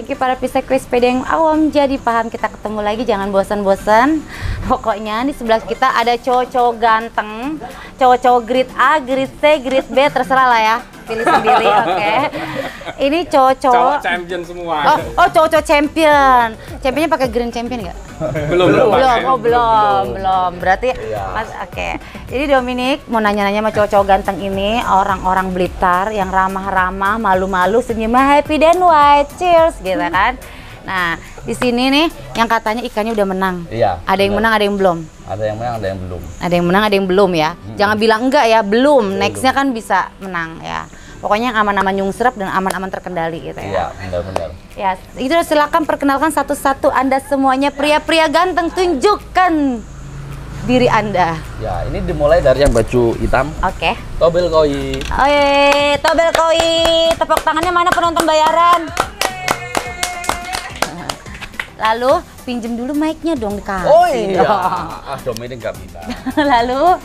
Thank you para peserta sepeda yang awam jadi paham. Kita ketemu lagi, jangan bosan-bosan. Pokoknya di sebelah kita ada cowok-cowok ganteng, cowok-cowok grade A, grade C, grade B, terserah lah ya, pilih sendiri. Oke. Ini cowok-cowok champion semua. Oh, cowok-cowok champion. Championnya pakai green champion nggak? Belum. Berarti oke. Jadi Dominic mau nanya-nanya sama cowok-cowok ganteng ini, orang-orang Blitar yang ramah-ramah, malu-malu, senyumnya happy dan white, cheers gitu kan. Nah, di sini nih yang katanya ikannya udah menang. Iya. Ada yang menang, ada yang belum. Ada yang menang, ada yang belum. Ada yang menang, ada yang belum ya. Jangan bilang enggak ya, belum. Nextnya kan bisa menang ya. Pokoknya yang aman-aman nyungsrep dan aman-aman terkendali gitu ya. Iya, benar-benar. Ya, itu silakan perkenalkan satu-satu Anda semuanya, pria-pria ganteng, tunjukkan diri Anda. Ya, ini dimulai dari yang baju hitam. Oke. Tobel koi. Tobel koi. Tepuk tangannya mana penonton bayaran? Lalu pinjem dulu mic-nya dong, dikasih. Oh iya. Dong. Dominic nggak bisa. Lalu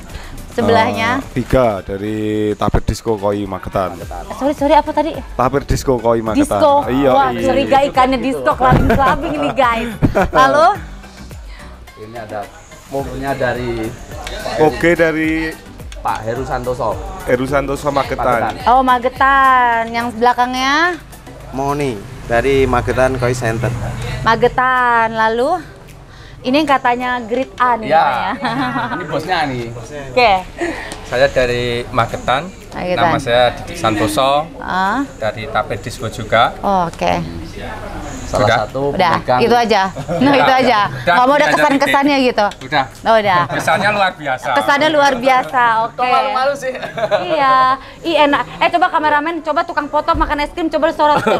sebelahnya Tiga dari Tapir Disco Koi Magetan. sorry apa tadi? Tapir Disco Koi Magetan. Disco. Iya. Wah, curiga ikannya disco clubbing ini guys. Lalu Ini ada mobilnya dari Oke dari Pak Heru Santoso. Heru Santoso Magetan. oh Magetan, yang belakangnya Moni dari Magetan Koi Center. Magetan. Lalu ini yang katanya grade A nih namanya. Ini bosnya nih. Oke. Saya dari Magetan. Magetan. Nama saya Didik Santoso. Dari Tapir Disco juga. Oh, oke. Salah Sudah? satu Udah, pemegang. itu aja. Nah, itu aja. Udah, Nggak mau ada udah, kesan-kesannya gitu. Udah. Oh, udah. Kesannya luar biasa. Kesannya luar biasa. Oke. Kok malu-malu sih? Iya. Enak. Coba kameramen, coba tukang foto makan es krim, coba sorot tuh.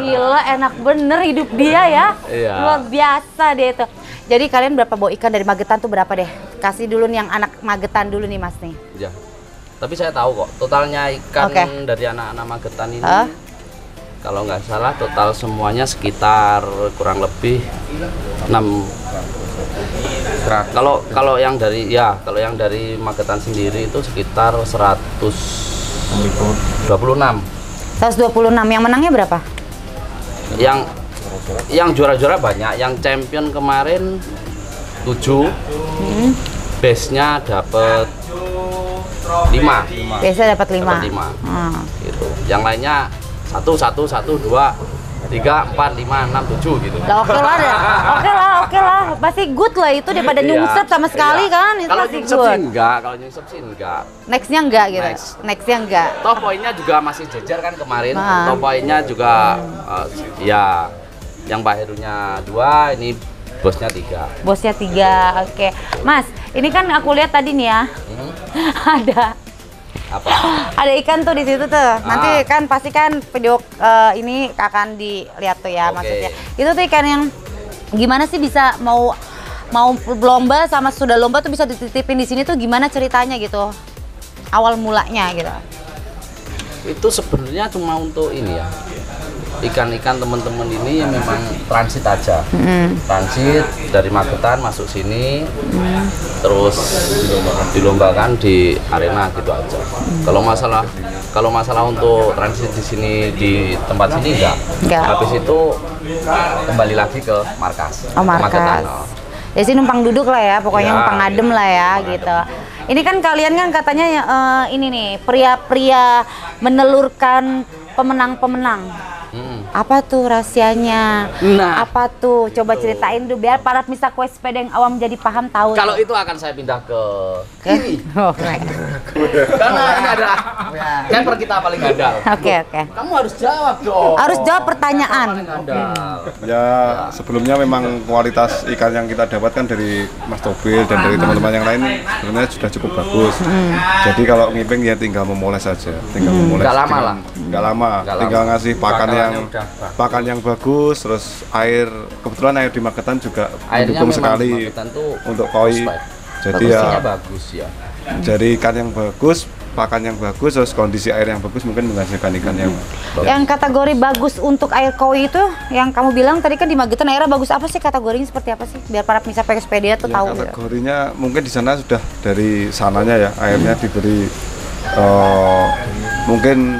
Gila, enak bener hidup dia ya. Iya. Luar biasa dia itu. Jadi kalian berapa bawa ikan dari Magetan tuh berapa deh? Kasih dulu nih yang anak Magetan dulu nih Mas nih. Ya. Tapi saya tahu kok, totalnya ikan Oke. dari anak-anak Magetan ini kalau nggak salah total semuanya sekitar kurang lebih 6. Kalau yang dari Magetan sendiri itu sekitar 126. 126. Yang menangnya berapa? Yang juara-juara banyak, yang champion kemarin 7. Base-nya dapat 5. Biasa dapat 5. Dapat 5. Gitu. Yang lainnya 1, 2, 3, 4, 5, 6, 7 gitu. Lah oke lah. Pasti good lah itu daripada nyungsep sama sekali kan. Itu Kalau pasti nyungsep sih good. enggak, kalau nyungsep sih enggak. Nextnya enggak gitu. Nextnya enggak. Toh poinnya juga masih jejer kan kemarin. Toh poinnya juga ya yang Pak Herunya 2, ini bosnya 3. Bosnya 3. Oke. Mas, ini kan aku lihat tadi nih ya. Ada Apa? Ada ikan tuh di situ tuh. Nanti kan pasti kan video ini akan dilihat tuh ya maksudnya. Itu tuh ikan yang gimana sih bisa mau lomba sama sudah lomba tuh bisa dititipin di sini tuh gimana ceritanya gitu. Awal mulanya gitu. Itu sebenarnya cuma untuk ini ya. Ikan-ikan teman-teman ini yang memang transit aja. Transit dari Magetan masuk sini. Terus dilombakan di arena gitu aja. Kalau masalah untuk transit di sini di tempat sini enggak. Habis itu kembali lagi ke markas. Oh, markas. Ya sih numpang duduk lah ya, pokoknya numpang adem lah ya gitu. Ini kan kalian kan katanya ini nih pria-pria menelurkan pemenang-pemenang. Apa tuh rahasianya? Nah, apa tuh? Coba ceritain dulu biar para pemirsa Kue Sepeda yang awam jadi paham tahu. kalau itu akan saya pindah ke kiri. Oke. Karena ini adalah camper kita paling handal. Oke. Kamu harus jawab dong. Harus jawab pertanyaan. Ya sebelumnya memang kualitas ikan yang kita dapatkan dari Mas Tobel dan dari teman-teman yang lain sebenarnya sudah cukup bagus. Jadi kalau ngiping ya tinggal memoles saja, tinggal memoles. Nggak lama. Tinggal ngasih pakan yang bagus, terus air, kebetulan air di Magetan juga mendukung sekali untuk koi. Jadi ya bagus ya. Jadi ikan yang bagus, pakan yang bagus, terus kondisi air yang bagus mungkin menghasilkan ikan yang bagus. Yang kategori bagus untuk air koi itu yang kamu bilang tadi kan di Magetan airnya bagus, apa sih kategorinya seperti apa sih? Biar para pemirsa Pespedia tuh tahu. Kategorinya mungkin di sana sudah dari sananya ya, airnya diberi mungkin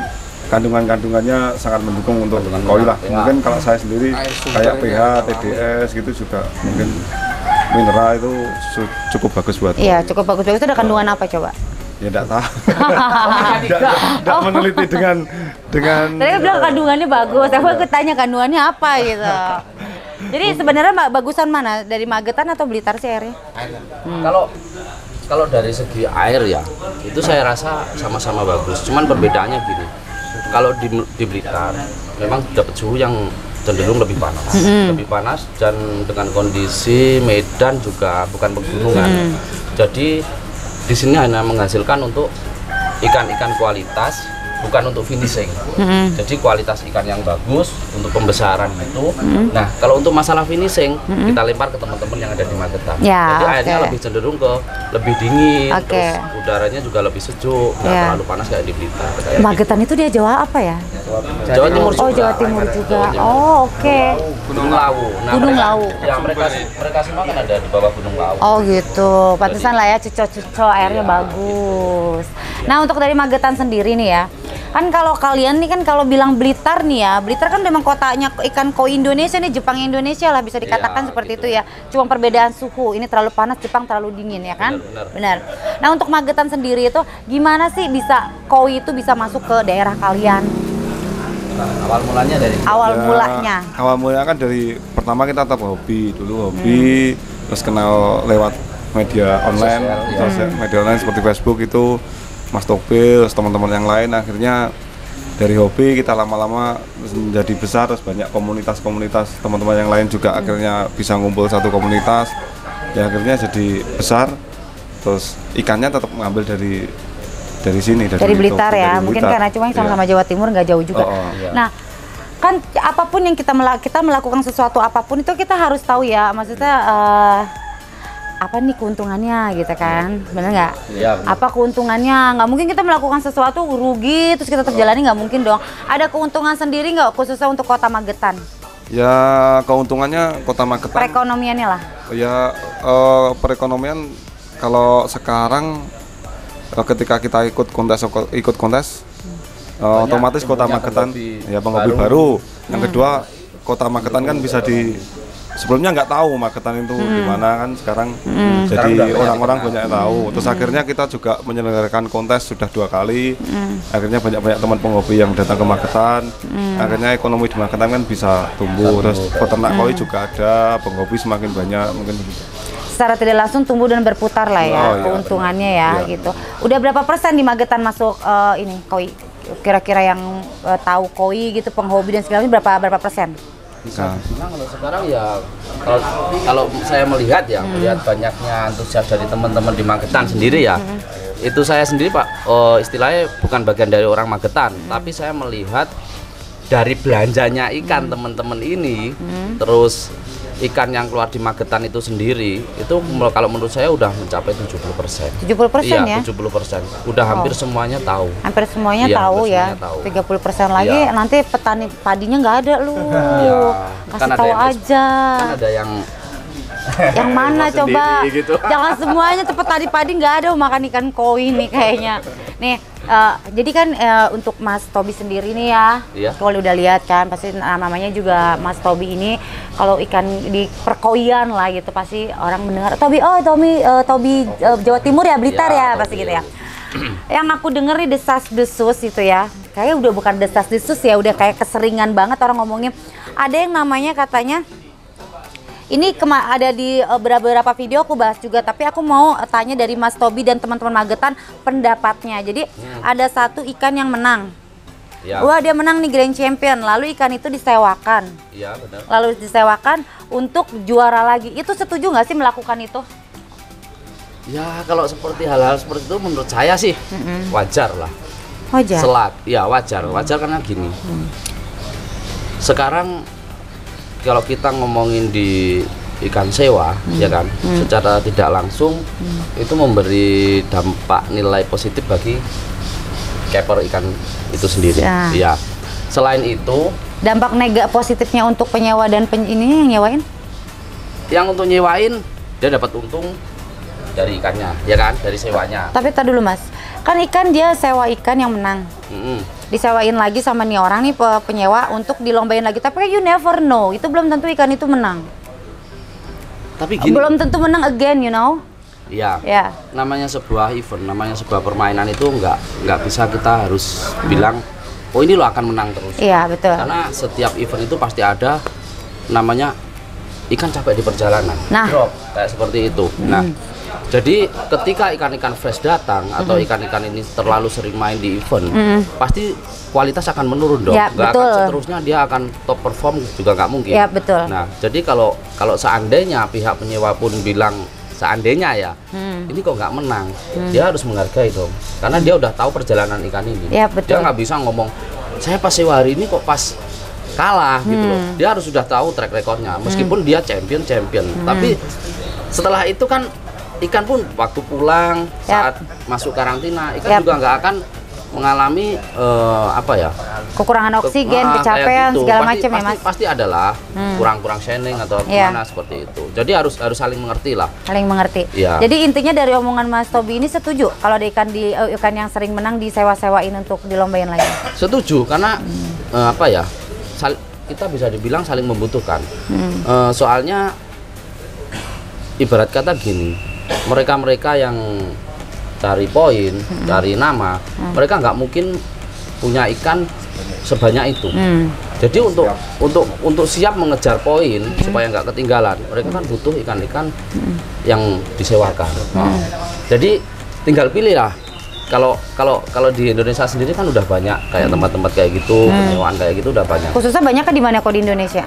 kandungannya sangat mendukung untuk koi lah. Mungkin kalau saya sendiri kayak pH, TDS gitu juga mungkin mineral itu cukup bagus buat Iya, koi. cukup bagus. Itu ada kandungan apa coba? Ya enggak tahu. Enggak meneliti dengan Tadi kan bilang kandungannya bagus, aku tanya kandungannya apa gitu. Jadi sebenarnya bagusan mana? Dari Magetan atau Blitar sih airnya? Kalau dari segi air ya, itu saya rasa sama-sama bagus. Cuman perbedaannya gini. Kalau di Blitar memang dapat suhu yang cenderung lebih panas. Lebih panas dan dengan kondisi medan juga bukan pegunungan. Jadi di sini hanya menghasilkan untuk ikan-ikan kualitas, bukan untuk finishing. Jadi kualitas ikan yang bagus untuk pembesaran itu. Nah, kalau untuk masalah finishing, kita lempar ke teman-teman yang ada di Magetan. Ya, jadi airnya lebih cenderung ke lebih dingin, terus Oke. udaranya juga lebih sejuk, nggak Ya. terlalu panas kayak di Blitar. Kayak Magetan itu dia Jawa apa ya? Jawa Timur Oh, juga. Jawa Timur juga. Jawa Timur. Oh, oke. Gunung Lawu. Gunung Lawu. Ya, mereka semua kan ada di bawah Gunung Lawu. Oh gitu, pantesan lah ya cuco-cuco airnya bagus. Nah untuk dari Magetan sendiri nih ya, kan kalau kalian nih kan kalau bilang Blitar nih ya, Blitar kan memang kotanya ikan koi Indonesia nih, Jepang Indonesia lah bisa dikatakan Iya, seperti gitu. itu ya. Cuma perbedaan suhu, ini terlalu panas, Jepang terlalu dingin ya kan? Benar. Nah untuk Magetan sendiri itu gimana sih bisa koi itu bisa masuk ke daerah kalian? Awal mulanya dari Awal Ya, mulanya. awal mulanya kan dari pertama kita tetap hobi dulu, terus kenal lewat media online, media online seperti Facebook itu Mas Topil, terus teman-teman yang lain. Akhirnya dari hobi kita lama-lama menjadi besar, terus banyak komunitas-komunitas teman-teman yang lain juga akhirnya bisa ngumpul satu komunitas, ya akhirnya jadi besar. Terus ikannya tetap mengambil dari sini Dari Blitar Topil, ya, dari mungkin Blitar. karena cuma sama-sama Iya. Jawa Timur nggak jauh juga. Iya. Nah, kan apapun yang kita melakukan sesuatu apapun itu kita harus tahu ya, maksudnya apa nih keuntungannya gitu kan, bener nggak? Iya, bener. Apa keuntungannya? Nggak mungkin kita melakukan sesuatu rugi terus kita tetap jalani, nggak mungkin dong. Ada keuntungan sendiri nggak khususnya untuk Kota Magetan? Ya keuntungannya Kota Magetan. Perekonomiannya lah. Ya perekonomian kalau sekarang ketika kita ikut kontes otomatis Kota yang Magetan penghobi ya penghobi baru. Yang kedua Kota Magetan kan bisa sebelumnya nggak tahu Magetan itu di mana kan sekarang jadi orang-orang banyak yang tahu. Terus akhirnya kita juga menyelenggarakan kontes sudah 2 kali. Akhirnya banyak teman penghobi yang datang ke Magetan. Akhirnya ekonomi di Magetan kan bisa tumbuh. Terus peternak koi juga ada, penghobi semakin banyak mungkin begitu. Secara tidak langsung tumbuh dan berputar lah ya, Oh, iya, keuntungannya ya iya. gitu. Udah berapa persen di Magetan masuk ini koi? Kira-kira yang tahu koi gitu, penghobi dan segala macam berapa persen? Nah, Nah, kalau sekarang ya kalau saya melihat ya melihat banyaknya antusias dari teman-teman di Magetan sendiri ya, itu saya sendiri Pak istilahnya bukan bagian dari orang Magetan, tapi saya melihat dari belanjanya ikan teman-teman ini, terus ikan yang keluar di Magetan itu sendiri itu kalau menurut saya udah mencapai 70%. 70% Iya, ya? 70%. Udah hampir semuanya tahu. Hampir semuanya Iya, tahu hampir ya. semuanya tahu. 30% lagi Iya. nanti petani padinya nggak ada lu. Iya. Kasih Kan ada tahu yang- aja. Kan ada yang Yang mana coba? sendiri gitu. Jangan semuanya tuh petani padi nggak ada makan ikan koi nih kayaknya. Nih, jadi kan untuk Mas Tobi sendiri nih ya, Iya. kalau udah lihat kan pasti namanya juga Mas Tobi ini kalau ikan di perkoian lah gitu pasti orang mendengar Tobi, Tobi Jawa Timur ya, Blitar Iya, ya, pasti Tobi. gitu ya. Yang aku denger nih desas-desus itu ya, kayaknya udah bukan desas-desus ya, udah kayak keseringan banget orang ngomongin. Ada yang namanya katanya ini ada di beberapa video aku bahas juga, tapi aku mau tanya dari Mas Tobi dan teman-teman Magetan pendapatnya. Jadi ada satu ikan yang menang. ya, Wah, dia menang nih Grand Champion. Lalu ikan itu disewakan. iya benar. Lalu disewakan untuk juara lagi. Itu setuju nggak sih melakukan itu? Ya kalau seperti hal-hal seperti itu menurut saya sih wajar lah. Wajar. Ya wajar karena gini. Sekarang kalau kita ngomongin di ikan sewa, ya kan, secara tidak langsung itu memberi dampak nilai positif bagi keeper ikan itu sendiri. Ya. Ya. Selain itu, Dampak positifnya untuk penyewa dan ini yang nyewain? yang untuk nyewain dia dapat untung dari ikannya, ya kan, dari sewanya. Tapi tadi dulu Mas, kan ikan dia sewa ikan yang menang. disewain lagi sama nih orang nih penyewa untuk dilombain lagi. Tapi kan you never know, itu belum tentu ikan itu menang. Tapi gini, Belum tentu menang again, you know. Iya. Ya. Namanya sebuah event, namanya sebuah permainan itu nggak bisa kita harus bilang, oh ini lo akan menang terus. Iya, betul. Karena setiap event itu pasti ada namanya ikan capek di perjalanan, Nah. drop kayak seperti itu. Nah, jadi ketika ikan-ikan fresh datang atau ikan-ikan ini terlalu sering main di event, pasti kualitas akan menurun dong. Ya, Nggak betul. akan seterusnya dia akan top perform juga nggak mungkin. Ya, betul. Nah, jadi kalau seandainya pihak penyewa pun bilang seandainya ya, ini kok nggak menang, dia harus menghargai dong, karena dia udah tahu perjalanan ikan ini. Ya, betul. Dia nggak bisa ngomong, saya pas sewa hari ini kok pas kalah gitu loh. Dia harus sudah tahu track recordnya, meskipun dia champion, tapi setelah itu kan ikan pun waktu pulang saat masuk karantina, ikan juga nggak akan mengalami Kekurangan oksigen, kayak kecapean, gitu. segala Pasti- macam ya, Mas. Pasti adalah kurang shining atau Iya. gimana seperti itu. Jadi harus saling mengerti lah. Saling mengerti. Iya. Jadi intinya dari omongan Mas Tobi ini setuju kalau ada ikan yang sering menang disewa-sewain untuk dilombain lagi. Setuju karena kita bisa dibilang saling membutuhkan. Soalnya ibarat kata gini, mereka yang cari poin, cari nama, mereka nggak mungkin punya ikan sebanyak itu. Jadi untuk siap mengejar poin supaya nggak ketinggalan, mereka kan butuh ikan-ikan yang disewakan. Jadi tinggal pilih lah. Kalau di Indonesia sendiri kan udah banyak kayak tempat-tempat kayak gitu, penyewaan kayak gitu udah banyak. Khususnya banyak di mana kok di Indonesia?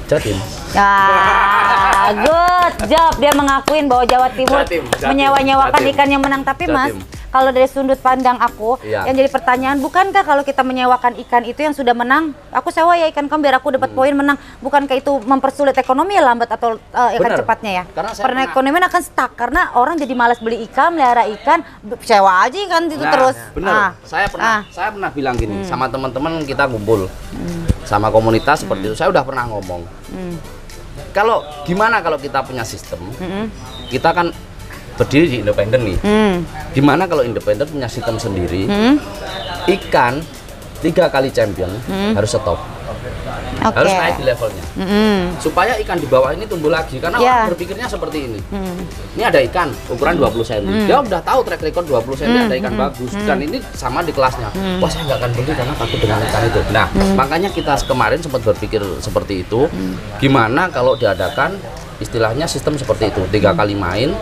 Jatim. Ya, good job, dia mengakuin bahwa Jawa Timur Jatim. menyewa-nyewakan Jatim. ikan yang menang. Tapi Mas, Jatim. kalau dari sudut pandang aku, Iya. yang jadi pertanyaan, bukankah kalau kita menyewakan ikan itu yang sudah menang, aku sewa ya ikan kamu biar aku dapat poin menang, bukankah itu mempersulit ekonomi ya, lambat atau ikan Bener. cepatnya ya? Karena saya Perekonomian akan stuck karena orang jadi malas beli ikan, melihara ikan, sewa aja ikan itu terus. Bener. Saya pernah bilang gini sama teman-teman, kita ngumpul sama komunitas seperti itu. Saya udah pernah ngomong. Kalau gimana kalau kita punya sistem, kita kan berdiri di independen nih. Gimana kalau independen punya sistem sendiri, ikan 3 kali champion harus stop, harus naik di levelnya, supaya ikan di bawah ini tumbuh lagi. Karena orang berpikirnya seperti ini. Ini ada ikan ukuran 20 cm, dia udah tahu track record 20 cm ada ikan bagus, dan ini sama di kelasnya. Wah, saya nggak akan beli karena takut dengan ikan itu. Nah, makanya kita kemarin sempat berpikir seperti itu. Gimana kalau diadakan istilahnya sistem seperti itu, 3 kali main.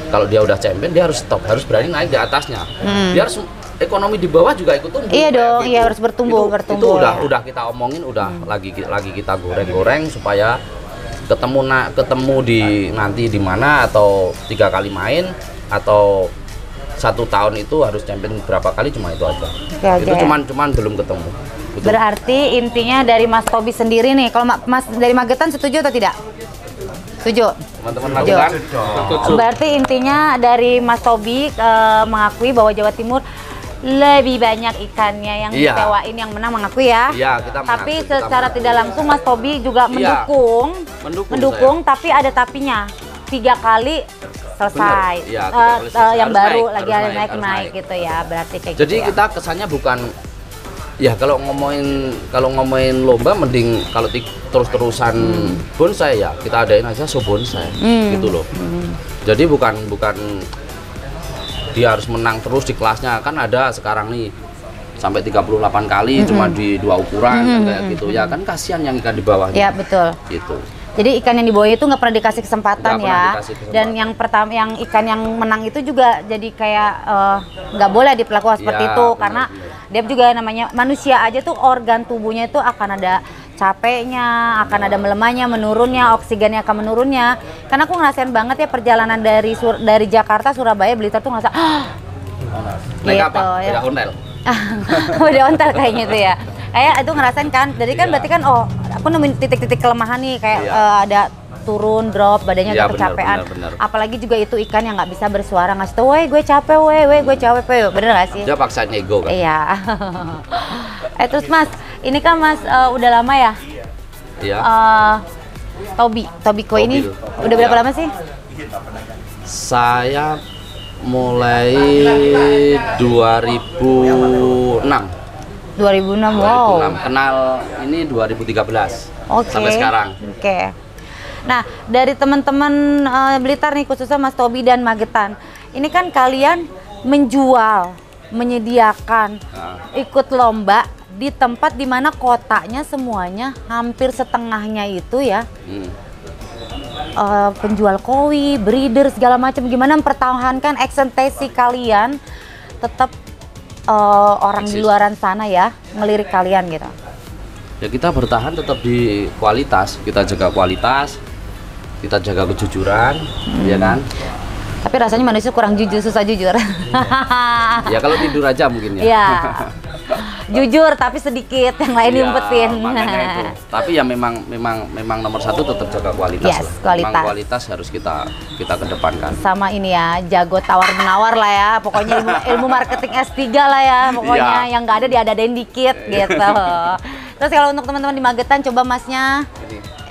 Kalau dia udah champion, dia harus stop, harus berani naik di atasnya. Dia harus ekonomi di bawah juga ikut tumbuh. Iya dong, gitu. iya harus bertumbuh. Itu udah kita omongin, udah lagi kita goreng-goreng supaya ketemu di nanti di mana, atau 3 kali main, atau 1 tahun itu harus champion berapa kali, cuma itu aja. Itu cuman belum ketemu. Gitu. Berarti intinya dari Mas Tobi sendiri nih, kalau Mas dari Magetan setuju atau tidak? Setuju. Teman-teman Magetan. Berarti intinya dari Mas Tobi mengakui bahwa Jawa Timur lebih banyak ikannya yang Iya. disewain yang menang, mengakui ya. Iya, kita Tapi mengakui, kita secara mengakui. tidak langsung Mas Tobi juga Iya. mendukung, tapi ada tapinya. 3 kali selesai. Bener. Iya, 3 kali selesai. Yang Harus baru naik, lagi harus naik naik. gitu ya. Berarti kayak Jadi gitu ya. kita kesannya bukan, ya kalau ngomongin lomba mending kalau terus-terusan bonsai, ya kita adain aja show bonsai gitu loh. Jadi bukan dia harus menang terus di kelasnya. Kan ada sekarang nih sampai 38 kali cuma di 2 ukuran kayak gitu ya, kan kasihan yang ikan di bawahnya. Ya betul. Gitu. Jadi ikan yang di bawah itu nggak pernah dikasih kesempatan Nggak pernah ya. dikasih kesempatan. Dan yang pertama, yang ikan yang menang itu juga jadi kayak nggak boleh diperlakukan seperti Ya, itu, benar, karena benar. dia juga namanya manusia aja tuh, organ tubuhnya itu akan ada capeknya, akan ada melemahnya, menurunnya, oksigennya akan menurunnya. Karena aku ngerasain banget ya perjalanan dari Jakarta, Surabaya, Blitar tuh ngerasa Naik gitu, apa? ya. Beda hotel. Udah ontel kayaknya itu ya. Kayak itu ngerasain kan. Jadi kan berarti kan aku nemuin titik-titik kelemahan nih, kayak ada turun, drop, badannya Iya, agak kecapean. benar. Apalagi juga itu ikan yang nggak bisa bersuara, ngasih tau, weh gue capek, weh gue capek, bener gak sih? Dia paksain ego kan. Iya. Terus Mas, ini kan Mas udah lama ya? Iya. Tobiko ini udah berapa Iya. lama sih? Saya mulai 2006. 2006, 2006. wow. Kenal ini 2013 sampai sekarang. Oke. Nah, dari teman-teman Blitar nih, khususnya Mas Tobi dan Magetan, ini kan kalian menjual, menyediakan, ikut lomba di tempat dimana kotanya semuanya hampir setengahnya itu ya penjual koi, breeder segala macam. Gimana mempertahankan eksistensi kalian tetap orang di luaran sana ya ngelirik kalian gitu? Ya kita bertahan tetap di kualitas, kita jaga kualitas, kita jaga kejujuran, ya kan? Tapi rasanya manusia kurang jujur, susah jujur. Ya kalau tidur aja mungkin ya. Ya. Jujur tapi sedikit, yang lain diumpetin. Makanya itu. Tapi ya memang nomor satu tetap jaga kualitas. Yes, lah. kualitas. Memang kualitas harus kita kedepankan. Sama ini ya, jago tawar menawar lah ya. Pokoknya ilmu marketing S3 lah ya. Pokoknya yang nggak ada diadain dikit gitu. Terus kalau untuk teman-teman di Magetan, coba Masnya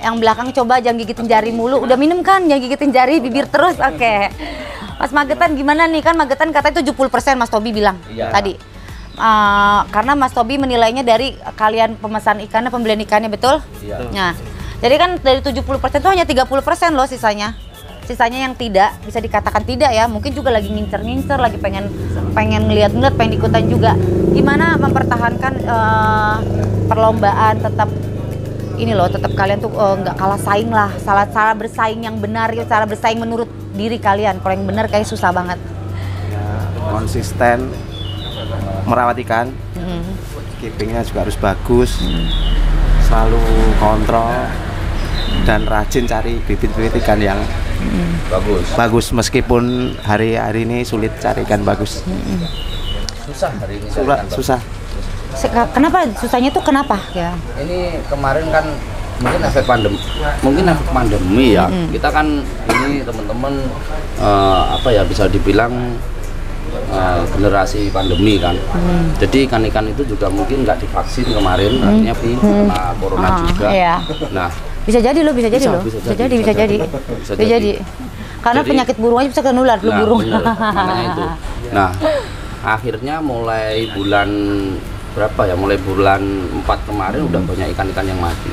yang belakang coba jangan gigitin jari mulu. Udah minum kan? Jangan gigitin jari, bibir terus. Oke. Mas Magetan gimana nih? Kan Magetan katanya 70% Mas Tobi bilang tadi. Karena Mas Tobi menilainya dari kalian pemesan ikannya, pembelian ikannya, betul? Iya. Nah, jadi kan dari 70% itu hanya 30% loh sisanya. Sisanya yang tidak, bisa dikatakan tidak ya. Mungkin juga lagi ngincer-ngincer, lagi pengen ngeliat-ngeliat, pengen ikutan juga. Gimana mempertahankan perlombaan tetap ini loh, tetap kalian tuh nggak kalah saing lah. Cara bersaing yang benar, cara bersaing menurut diri kalian. Kalau yang benar kayak susah banget. Ya, konsisten merawat ikan, keepingnya juga harus bagus, selalu kontrol dan rajin cari bibit-bibit ikan yang bagus. Meskipun hari ini sulit cari ikan bagus. Susah hari ini. Susah. Kenapa susahnya tuh kenapa ya? Ini kemarin kan mungkin efek pandemi ya. Kita kan ini teman-teman bisa dibilang generasi pandemi kan. Jadi ikan-ikan itu juga mungkin nggak divaksin kemarin, artinya karena corona juga. Iya. Nah, bisa jadi. Karena jadi, penyakit burung aja bisa kenular flu burung. Bener, makanya itu. Nah, akhirnya mulai bulan mulai bulan 4 kemarin udah banyak ikan-ikan yang mati.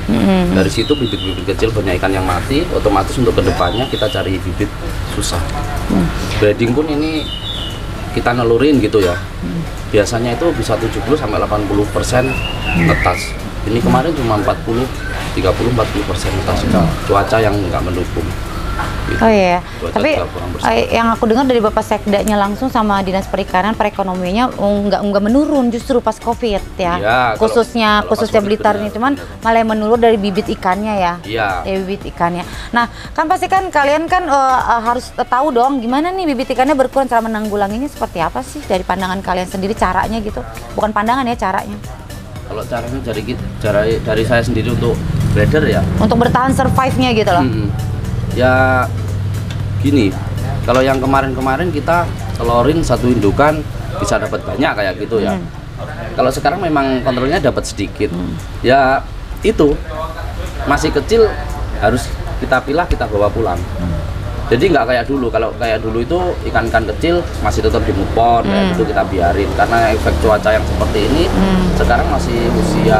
Dari situ bibit-bibit kecil banyak ikan yang mati, otomatis untuk kedepannya kita cari bibit susah. Breeding pun ini kita nelurin gitu ya. Biasanya itu bisa 70-80% netas. Ini kemarin cuma 30-40% netas. Cuaca yang nggak mendukung. Gitu. Oh iya, tapi yang aku dengar dari Bapak Sekdanya langsung sama Dinas Perikanan, perekonomiannya nggak menurun justru pas COVID ya. Iya, khususnya Blitar ini, cuman malah menurun dari bibit ikannya ya. Iya. Dari bibit ikannya. Nah, kan pasti kan kalian kan harus tahu dong gimana nih bibit ikannya berkurang, cara menanggulanginya seperti apa sih dari pandangan kalian sendiri, caranya gitu. Bukan pandangan ya, caranya. Kalau caranya dari saya sendiri untuk breeder ya. Untuk bertahan survive-nya gitu loh. Ya gini, kalau yang kemarin kita telorin satu indukan bisa dapat banyak kayak gitu ya. Kalau sekarang memang kontrolnya dapat sedikit. Ya itu masih kecil harus kita pilah, kita bawa pulang. Jadi nggak kayak dulu. Kalau kayak dulu itu ikan-ikan kecil masih tetap di mupon, kayak gitu kita biarin. Karena efek cuaca yang seperti ini, sekarang masih usia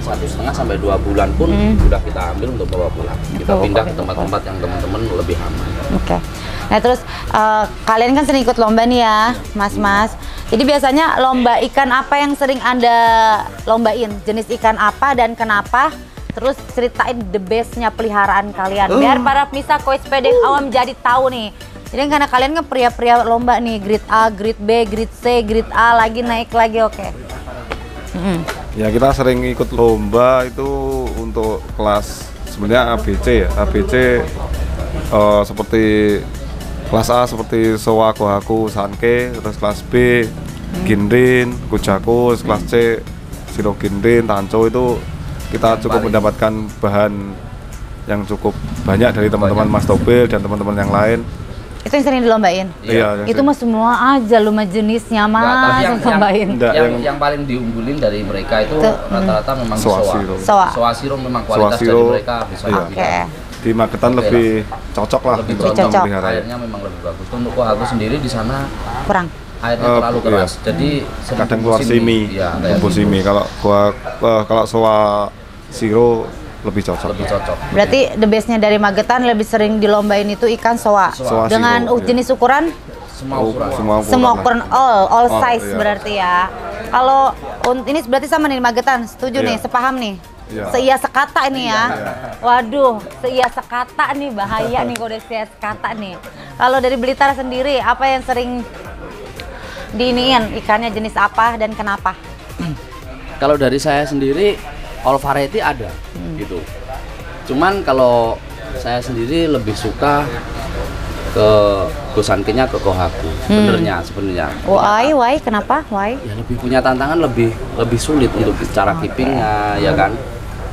1,5 sampai 2 bulan pun udah kita ambil untuk bawa pulang. Kita pindah ke tempat-tempat yang teman-teman lebih aman. Oke. Nah terus kalian kan sering ikut lomba nih ya, Mas. Jadi biasanya lomba ikan apa yang sering Anda lombain? Jenis ikan apa dan kenapa? Terus ceritain the bestnya peliharaan kalian, biar para pemirsa Koi Sepeda awam jadi tahu nih. Jadi karena kalian kan pria-pria lomba nih, grade A, grade B, grade C, grade A, lagi naik lagi, oke. Ya kita sering ikut lomba itu untuk kelas sebenarnya ABC ya. ABC seperti kelas A seperti Sowa Kohaku, Sanke, terus kelas B Ginrin, Kujakus, kelas C Siro Ginrin, Tanco itu kita cukup mendapatkan bahan yang cukup banyak dari teman-teman Mas Tobil dan teman-teman yang lain. Itu yang sering dilombain? Iya. Itu mah semua aja lu mah jenisnya Mas lombain. Yang paling diunggulin dari mereka itu rata-rata memang Sowa Siro memang kualitas dari mereka bisa di Magetan lebih cocok lah. Lebih cocok. Airnya memang lebih bagus. Untuk Kohaku sendiri di sana kurang. airnya terlalu keras. Jadi kadang keluar simi, ya, bumbu simi. Kalau kalau soa siro lebih cocok. lebih cocok. Berarti the bestnya dari Magetan lebih sering dilombain itu ikan soa. Soa Dengan siro, jenis ukuran? Semua ukuran. Semua ukuran all size iya. berarti ya. Kalau ini berarti sama nih Magetan, setuju Iya. nih, sepaham nih. Iya. Seia sekata ini ya. Waduh, seia sekata nih, bahaya nih kalau udah seia sekata nih. Kalau dari Blitar sendiri, apa yang sering diiniin? Ikannya jenis apa dan kenapa? Kalau dari saya sendiri all variety ada gitu. Cuman kalau saya sendiri lebih suka ke Gosankinya ke Kohaku. Sebenarnya. Why? Kenapa? Why? Ya lebih punya tantangan, lebih sulit untuk cara keepingnya, ya kan.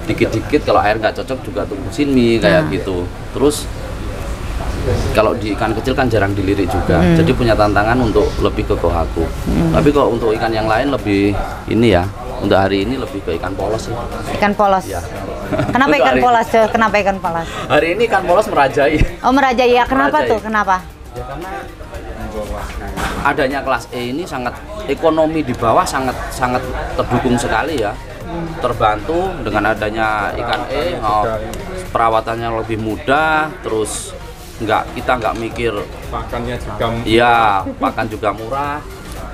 Dikit-dikit kalau air nggak cocok juga tumbuh sini kayak gitu. Terus kalau di ikan kecil kan jarang dilirik juga, jadi punya tantangan untuk lebih ke Kohaku. Tapi kalau untuk ikan yang lain lebih ini ya, untuk hari ini lebih ke ikan polos sih. Ikan polos. Ya. Kenapa Untuk ikan hari polos? Kenapa ikan polos? Hari ini ikan polos merajai. Oh, merajai ya. Kenapa Merajai. tuh? Kenapa? Ya karena adanya kelas E ini sangat ekonomi di bawah sangat terdukung sekali ya. Terbantu dengan adanya ikan E, perawatannya lebih mudah, terus kita nggak mikir Pakannya juga iya, pakan juga murah.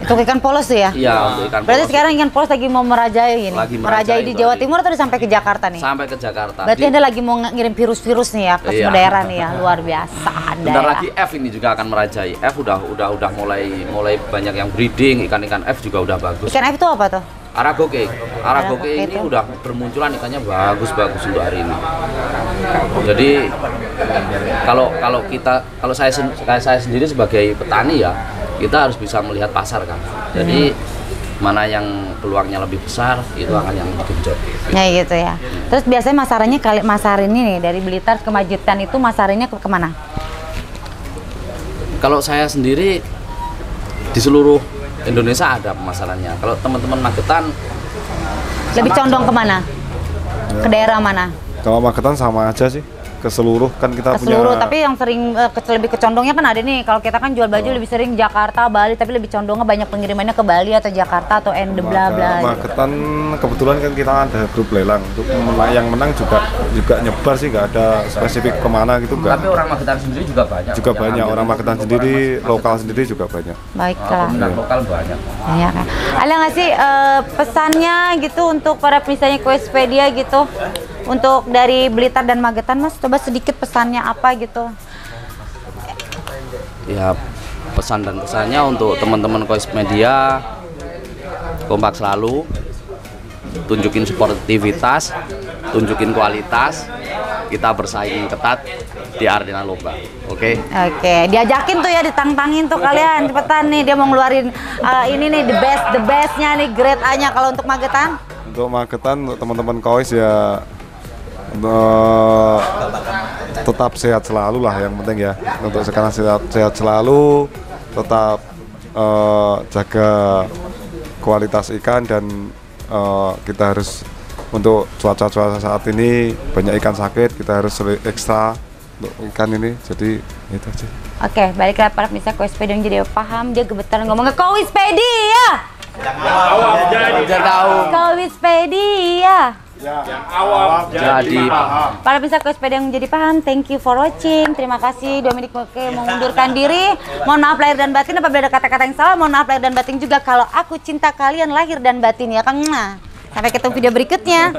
Itu ikan polos tuh ya? Iya, untuk ikan Berarti polos. sekarang ikan polos lagi mau merajai ini. Lagi merajai di merajai Jawa berarti. Timur atau sampai ke Jakarta nih? Sampai ke Jakarta. Berarti Anda lagi mau ngirim virus-virus nih ya ke semua Iya. daerah nih ya. Luar biasa Anda Bentar ya. lagi F ini juga akan merajai. F udah mulai banyak yang breeding, ikan-ikan F juga udah bagus. Ikan F itu apa tuh? Aragoke Aragoke ini itu. udah bermunculan ikannya bagus untuk hari ini. Jadi kalau saya sendiri sebagai petani ya, kita harus bisa melihat pasar kan. Jadi mana yang peluangnya lebih besar itu akan yang genjot. Ya gitu ya. Terus biasanya masarinnya nih dari Blitar ke Magetan itu masarinnya kemana? Kalau saya sendiri di seluruh Indonesia ada pemasarannya. Kalau teman-teman Magetan Lebih condong kemana? Ke daerah mana? Kalau Magetan sama aja sih, ke seluruh kan kita Ke punya. seluruh, tapi yang sering lebih kecondongnya kan ada nih. Kalau kita kan jual baju lebih sering Jakarta, Bali, tapi lebih condongnya banyak pengirimannya ke Bali atau Jakarta atau bla bla. Magetan kebetulan kan kita ada grup lelang. Untuk yang menang juga nyebar sih, nggak ada spesifik kemana gitu nggak. Tapi orang Magetan sendiri juga banyak. Juga yang banyak ambil orang Magetan untuk sendiri, orang lokal sendiri juga banyak. Baiklah. peminat lokal banyak. Banyak kan. Ada nggak sih pesannya gitu untuk para misalnya Questpedia gitu? Untuk dari Blitar dan Magetan, Mas, coba sedikit pesannya apa gitu? Ya, pesan dan pesannya untuk teman-teman Kois Media, kompak selalu, tunjukin sportivitas, tunjukin kualitas, kita bersaing ketat di arena lomba. Oke? Oke, diajakin tuh ya, ditantangin tuh kalian cepetan nih, dia mau ngeluarin ini nih the bestnya nih, grade A-nya kalau untuk Magetan. Untuk Magetan, untuk teman-teman Kois ya tetap sehat selalu lah yang penting ya. Untuk sekarang sehat selalu, tetap jaga kualitas ikan dan kita harus untuk cuaca saat ini banyak ikan sakit, kita harus ekstra untuk ikan ini, jadi itu aja. Oke, baliklah para pemirsa Questpedia yang jadi paham, dia gemeteran ngomong ke Questpedia. Questpedia. Jadi Para pemirsa Questpedia yang menjadi paham, thank you for watching. Terima kasih. Dominic Moke mengundurkan diri. Mohon maaf lahir dan batin apabila ada kata-kata yang salah. Mohon maaf lahir dan batin juga kalau aku cinta kalian lahir dan batin ya Kang. Sampai ketemu video berikutnya.